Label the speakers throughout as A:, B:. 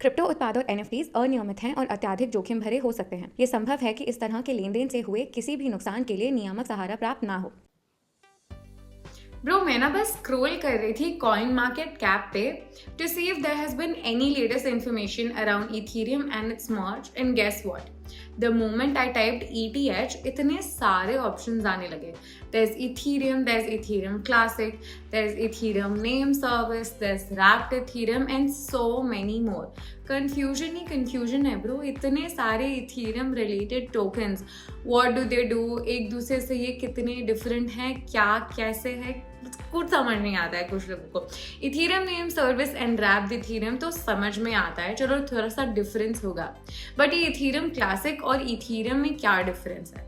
A: Crypto उत्पाद और NFTs अनियमित हैं और अत्यधिक जोखिम भरे हो सकते हैं। ये संभव है कि इस तरह के लेन देन से हुए किसी भी नुकसान के लिए नियामक सहारा प्राप्त ना हो।
B: ब्रो, मैं ना बस स्क्रॉल कर रही थी कॉइन मार्केट कैप पे to see if there has been any latest information around ethereum and its merge, and guess what, the moment I typed ETH इतने सारे ऑप्शंस आने लगे। there's Ethereum Classic, there's Ethereum Name Service, there's Wrapped Ethereum and so many more. Confusion he confusion है bro, इतने सारे Ethereum related tokens, what do they do, एक दूसरे से ये कितने डिफरेंट हैं, क्या कैसे है, कुछ समझ नहीं आता है कुछ लोगों को। Ethereum name service and wrapped Ethereum तो समझ में आता है, चलो थोड़ा सा डिफरेंस होगा, बट ये इथीरियम क्लासिक और इथीरियम में क्या डिफरेंस है,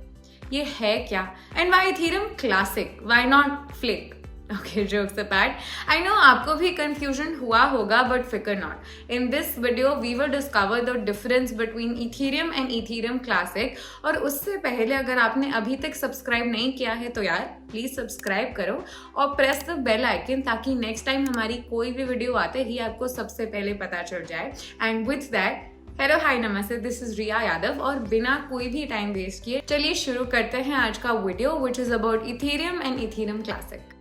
B: ये है क्या, and why ethereum classic, why not flick. Okay, jokes apart. I know आपको भी confusion हुआ होगा, but फिकर not. In this video, we will discover the difference between Ethereum and Ethereum Classic. और उससे पहले अगर आपने अभी तक सब्सक्राइब नहीं किया है तो यार प्लीज सब्सक्राइब करो और प्रेस द बेल आइकन, ताकि नेक्स्ट टाइम हमारी कोई भी वीडियो आते ही आपको सबसे पहले पता चल जाए। And with that, hello hi नमस्ते, दिस इज रिया यादव, और बिना कोई भी टाइम वेस्ट किए चलिए शुरू करते हैं आज का video, which is about Ethereum and Ethereum classic.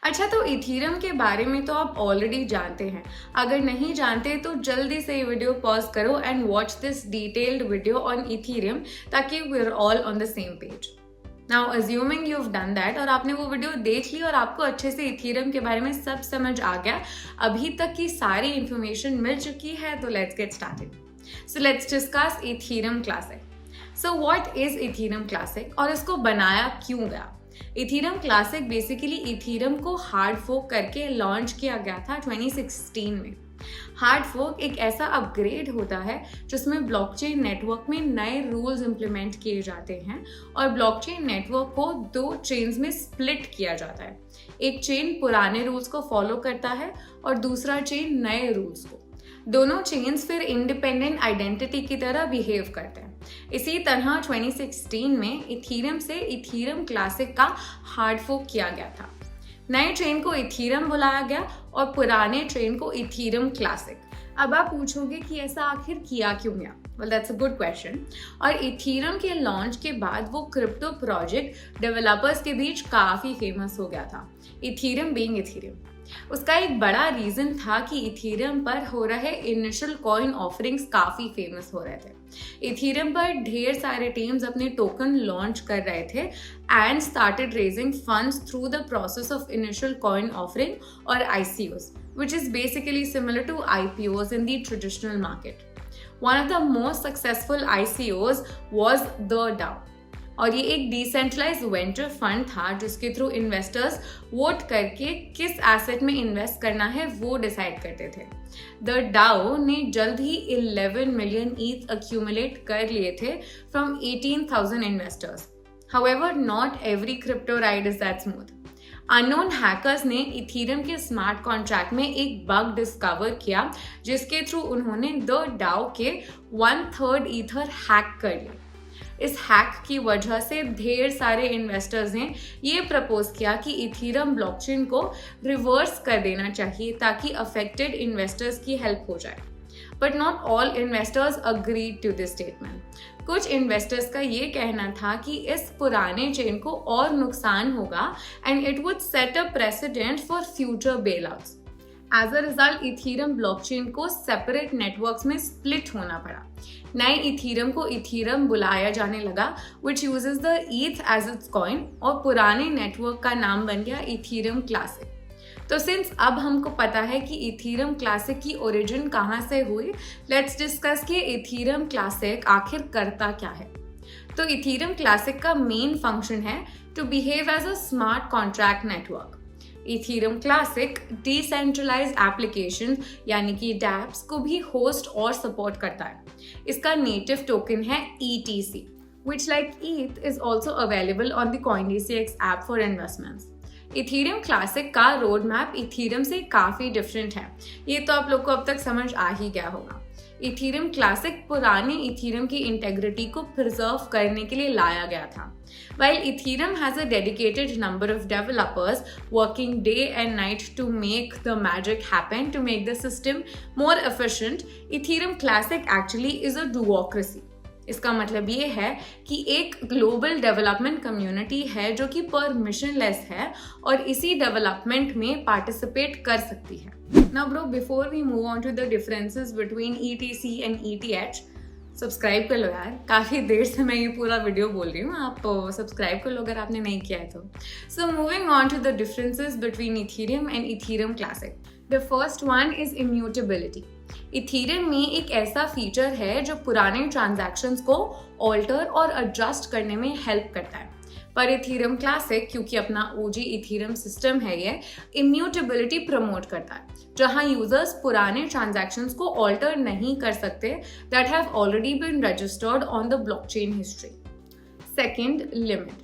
B: अच्छा, तो इथेरियम के बारे में तो आप ऑलरेडी जानते हैं, अगर नहीं जानते तो जल्दी से ये वीडियो पॉज करो and watch this detailed video on Ethereum, ताकि we are all on the same page. Now assuming you have done that और आपने वो वीडियो देख ली और आपको अच्छे से इथेरियम के बारे में सब समझ आ गया, अभी तक की सारी इंफॉर्मेशन मिल चुकी है, तो let's get started. So let's discuss Ethereum classic. So what is Ethereum classic और इसको बनाया क्यों गया? इथेरियम क्लासिक बेसिकली इथेरियम को हार्ड फोक करके लॉन्च किया गया था 2016 में। हार्ड फोक एक ऐसा अपग्रेड होता है जिसमें ब्लॉकचेन नेटवर्क में नए रूल्स इंप्लीमेंट किए जाते हैं और ब्लॉकचेन नेटवर्क को 2 चेन्स में स्प्लिट किया जाता है। एक चेन पुराने रूल्स को फॉलो करता है और दूसरा चेन नए रूल्स को। दोनों चेन्स फिर इंडिपेंडेंट आइडेंटिटी की तरह बिहेव करते हैं। इसी तरह 2016 में इथेरियम से इथेरियम क्लासिक का हार्ड फोक किया गया था। नए चेन को इथेरियम बुलाया गया और पुराने चेन को इथेरियम क्लासिक। अब आप पूछोगे कि ऐसा आखिर किया क्यों गया? Well, that's a good question. और इथेरियम के लॉन्च के बाद वो क्रिप्टो प्रोजेक्ट डेवलपर्स के बीच काफी फेमस हो गया था, इथेरियम बीइंग इथेरियम। उसका एक बड़ा रीजन था कि इथेरियम पर हो रहे इनिशियल कॉइन ऑफरिंग्स काफी फेमस हो रहे थे। इथेरियम पर ढेर सारे टीम्स अपने टोकन लॉन्च कर रहे थे and started raising funds through the process of initial coin offering और ICOs, which is basically similar to IPOs in the traditional market. One of the most successful ICOs was the DAO. और ये एक decentralised venture fund था जिसके through investors vote करके किस asset में invest करना है वो डिसाइड करते थे। द डाओ ने जल्द ही 11 मिलियन ETH अक्यूमुलेट कर लिए थे from 18,000 investors. However, not every crypto ride is that smooth. Unknown hackers ने इथेरियम के स्मार्ट कॉन्ट्रैक्ट में एक बग डिस्कवर किया जिसके थ्रू उन्होंने द डाओ के 1/3 ईथर हैक कर लिए। इस हैक की वजह से ढेर सारे इन्वेस्टर्स ने ये प्रपोज किया कि इथेरियम ब्लॉकचेन को रिवर्स कर देना चाहिए ताकि अफेक्टेड इन्वेस्टर्स की हेल्प हो जाए। But not all investors agreed to this statement. कुछ इन्वेस्टर्स का ये कहना था कि इस पुराने चेन को और नुकसान होगा and it would set a precedent for future bailouts. As a result Ethereum blockchain को सेपरेट नेटवर्क्स में स्प्लिट होना पड़ा। नए इथेरियम को इथेरियम बुलाया जाने लगा, which uses the ETH as its coin, और पुराने नेटवर्क का नाम बन गया इथेरियम क्लासिक। तो सिंस अब हमको पता है कि इथेरियम क्लासिक की ओरिजिन कहाँ से हुई, लेट्स डिस्कस कि इथेरियम क्लासिक आखिर करता क्या है। तो इथेरियम क्लासिक का मेन फंक्शन है to behave as a smart contract network. Ethereum classic decentralized application यानी कि डैप्स को भी होस्ट और सपोर्ट करता है। इसका नेटिव टोकन है ETC, which like ETH is also available on the CoinDCX app for investments. Ethereum classic का रोड मैप इथेरियम से काफी डिफरेंट है, ये तो आप लोग को अब तक समझ आ ही गया होगा। इथीरियम क्लासिक पुराने इथीरियम की इंटेग्रिटी को प्रिजर्व करने के लिए लाया गया था. While Ethereum has a dedicated number of developers working day and night to make the magic happen, to make the system more efficient, Ethereum Classic actually is a duocracy. इसका मतलब ये है कि एक ग्लोबल डेवलपमेंट कम्युनिटी है जो कि permissionless है और इसी डेवलपमेंट में पार्टिसिपेट कर सकती है. Now bro, before we move on to the differences between ETC and ETH, subscribe कर लो यार. काफ़ी देर से मैं ये पूरा वीडियो बोल रही हूँ, आप सब्सक्राइब कर लो अगर आपने नहीं किया है तो. So moving on to the differences between ethereum and ethereum classic. The first one is immutability. Ethereum में एक ऐसा फीचर है जो पुराने ट्रांजैक्शंस को ऑल्टर और एडजस्ट करने में हेल्प करता है. पर इथीरियम क्लासिक, क्योंकि अपना ओजी इथीरियम सिस्टम है, ये इम्यूटेबिलिटी प्रमोट करता है, जहां यूजर्स पुराने ट्रांजैक्शंस को ऑल्टर नहीं कर सकते that have already been registered on the blockchain history. Second, limit.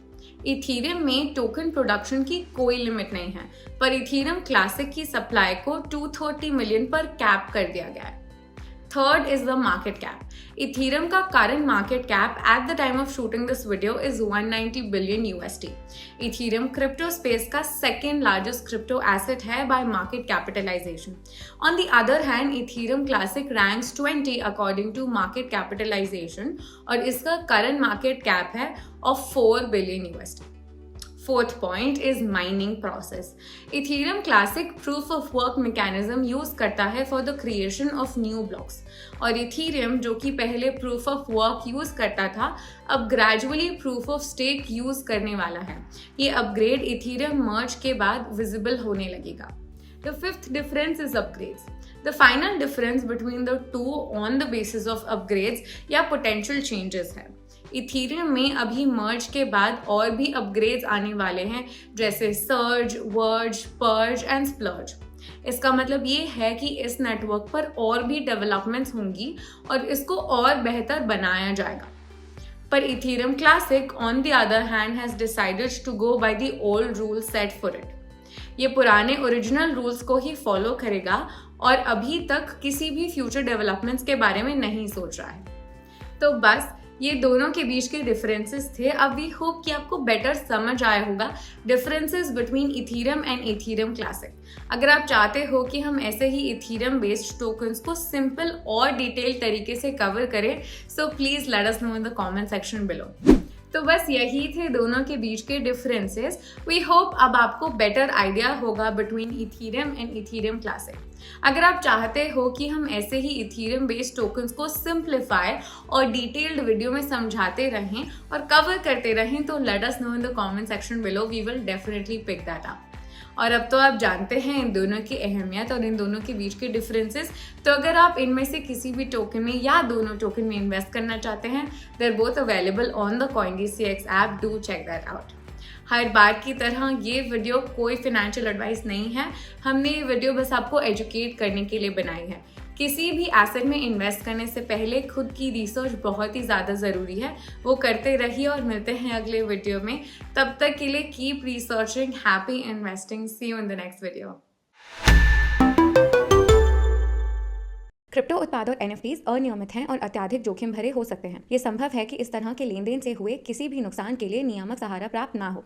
B: Ethereum में टोकन प्रोडक्शन की कोई लिमिट नहीं है, पर इथीरियम क्लासिक की सप्लाई को 230 मिलियन पर कैप कर दिया गया है. Third is the market cap. Ethereum का current market cap at the time of shooting this video is 190 billion USD. Ethereum crypto space का second largest crypto asset है by market capitalization. On the other hand, Ethereum Classic ranks 20 according to market capitalization और इसका current market cap है of 4 billion USD. Fourth point is mining process. Ethereum Classic proof of work mechanism use करता है for the creation of new blocks. और Ethereum, जो कि पहले proof of work use करता था, अब gradually proof of stake use करने वाला है. ये upgrade Ethereum merge के बाद visible होने लगेगा. The fifth difference is upgrades. The final difference between the two on the basis of upgrades या potential changes है. इथीरियम में अभी मर्ज के बाद और भी अपग्रेड्स आने वाले हैं, जैसे surge, verge, purge and splurge. इसका मतलब ये है कि इस नेटवर्क पर और भी डेवलपमेंट्स होंगी और इसको और बेहतर बनाया जाएगा. पर ethereum classic on the other hand has decided to go by the old rules set for it. ये पुराने ओरिजिनल रूल्स को ही फॉलो करेगा और अभी तक किसी भी फ्यूचर डेवलपमेंट्स के बारे में नहीं सोच रहा है. तो बस ये दोनों के बीच के डिफरेंसेस थे. अब वी होप कि आपको बेटर समझ आया होगा differences between ethereum and ethereum classic. अगर आप चाहते हो कि हम ऐसे ही इथीरियम बेस्ड टोकन्स को सिंपल और डिटेल तरीके से कवर करें, so please let us know in the comment section below. तो बस यही थे दोनों के बीच के डिफरेंसेस. वी होप अब आपको बेटर आइडिया होगा between ethereum and ethereum classic. अगर आप चाहते हो कि हम ऐसे ही इथीरियम बेस्ड टोकन्स को सिंप्लीफाई और डिटेल्ड वीडियो में समझाते रहें और कवर करते रहें, तो let us know in the comment section below. We will definitely pick that up. और अब तो आप जानते हैं इन दोनों की अहमियत और इन दोनों के बीच के डिफरेंसेस. तो अगर आप इनमें से किसी भी टोकन में या दोनों टोकन में इन्वेस्ट करना चाहते हैं, they are both available on the CoinDCX app. Do check that out. हर बार की तरह ये वीडियो कोई फिनेंशियल एडवाइस नहीं है. हमने ये वीडियो बस आपको एजुकेट करने के लिए बनाई है. किसी भी एसेट में इन्वेस्ट करने से पहले खुद की रिसर्च बहुत ही ज़्यादा ज़रूरी है. वो करते रहिए और मिलते हैं अगले वीडियो में. तब तक के लिए keep researching. Happy investing. See you in the next video.
A: Crypto उत्पाद और NFTs अनियमित हैं और अत्यधिक जोखिम भरे हो सकते हैं. ये संभव है कि इस तरह के लेन देन से हुए किसी भी नुकसान के लिए नियामक सहारा प्राप्त ना हो.